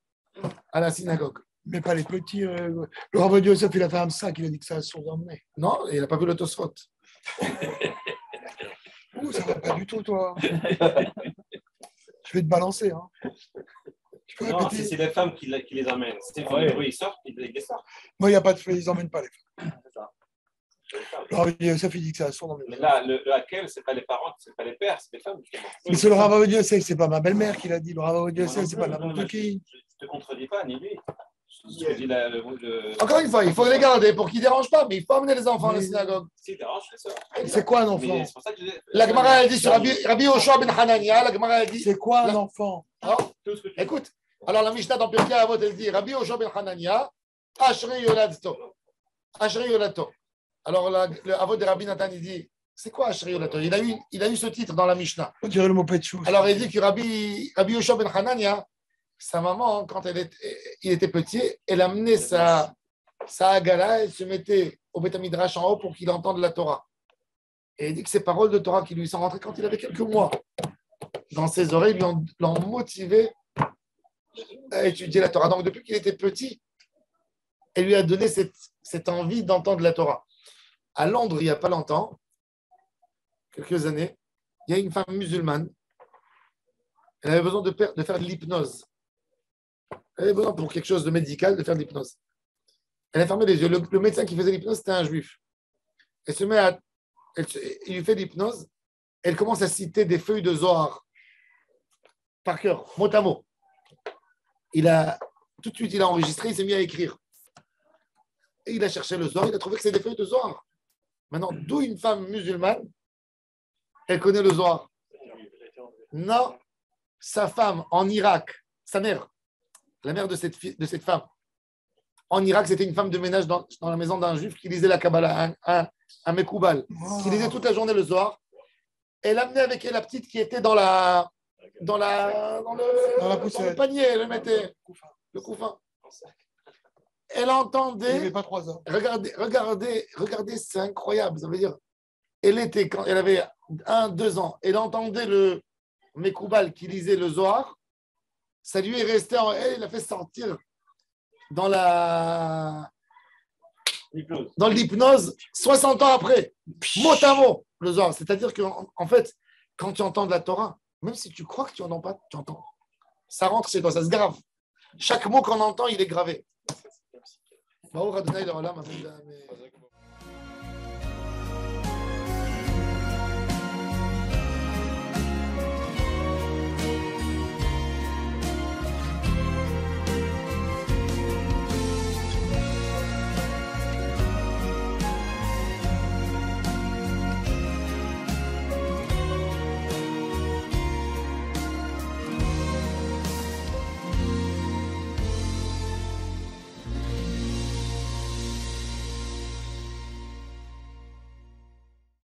à la synagogue. Mais pas les petits. Le Rav Yosef, il a fait un sac, il a dit que ça se sont emmenés. Non, il n'a pas vu le Tosfot. Ça va pas du tout, toi. Je vais te balancer. Hein. Non, c'est les femmes qui les emmènent. Ils sortent, ils les sortent. Moi, il n'y a pas de ils n'emmènent pas les femmes. C'est ça. Le Rav Yosef, il dit que ça sont emmenés. Mais là, le hakel, ce n'est pas les parents, ce n'est pas les pères, c'est les femmes. Mais c'est le Rav Yosef, ce n'est pas ma belle-mère qui l'a dit. Le Rav Yosef, ce n'est pas n'importe qui. Je ne te contredis pas, ni lui. Ce que dit Encore une fois, il faut les garder pour qu'ils ne dérangent pas, mais il faut amener les enfants à la synagogue. S'ils dérangent, c'est ça. C'est quoi un enfant? C'est pour ça que La Gemara a dit sur Rabbi Yoshua ben Hanania, la Gemara a dit. C'est quoi un enfant? Écoute, alors la Mishnah dans Pirkei Avot, elle dit Rabbi Yoshua ben Hanania, Ashri Yoladto. Ashri Yoladto. Alors le Avot de Rabbi Nathan, il dit c'est quoi Ashri Yoladto? Il a eu ce titre dans la Mishnah. On dirait le mot Petchou. Alors il dit que Rabbi Yoshua ben Hanania, sa maman, quand il était petit, elle amenait sa agala, elle se mettait au Beth Midrash en haut pour qu'il entende la Torah. Et il dit que ces paroles de Torah qui lui sont rentrées quand il avait quelques mois dans ses oreilles l'ont motivé à étudier la Torah. Donc depuis qu'il était petit, elle lui a donné cette envie d'entendre la Torah. À Londres, il n'y a pas longtemps, quelques années, il y a une femme musulmane. Elle avait besoin de faire de l'hypnose. Elle avait besoin pour quelque chose de médical de faire de l'hypnose. Elle a fermé les yeux. Le médecin qui faisait l'hypnose, c'était un juif. Il lui fait l'hypnose. Elle commence à citer des feuilles de Zohar par cœur, mot à mot. Tout de suite, il a enregistré, il s'est mis à écrire. Et il a cherché le Zohar, il a trouvé que c'est des feuilles de Zohar. Maintenant, d'où une femme musulmane, elle connaît le Zohar? Non, sa femme en Irak, sa mère, la mère de cette femme, en Irak, c'était une femme de ménage dans la maison d'un juif qui lisait la Kabbalah, un Mekoubal, qui lisait toute la journée le Zohar. Elle amenait avec elle la petite qui était dans le panier, elle le mettait, le couffin. Elle entendait. Il n'y avait pas 3 ans. Regardez, c'est incroyable. Ça veut dire, quand elle avait 1-2 ans, elle entendait le Mekoubal qui lisait le Zohar. Ça lui est resté en elle, il a fait sortir dans l'hypnose 60 ans après, mot à mot, le Zohar. C'est-à-dire qu'en fait, quand tu entends de la Torah, même si tu crois que tu n'entends pas, tu entends. Ça rentre chez toi, ça se grave. Chaque mot qu'on entend, il est gravé.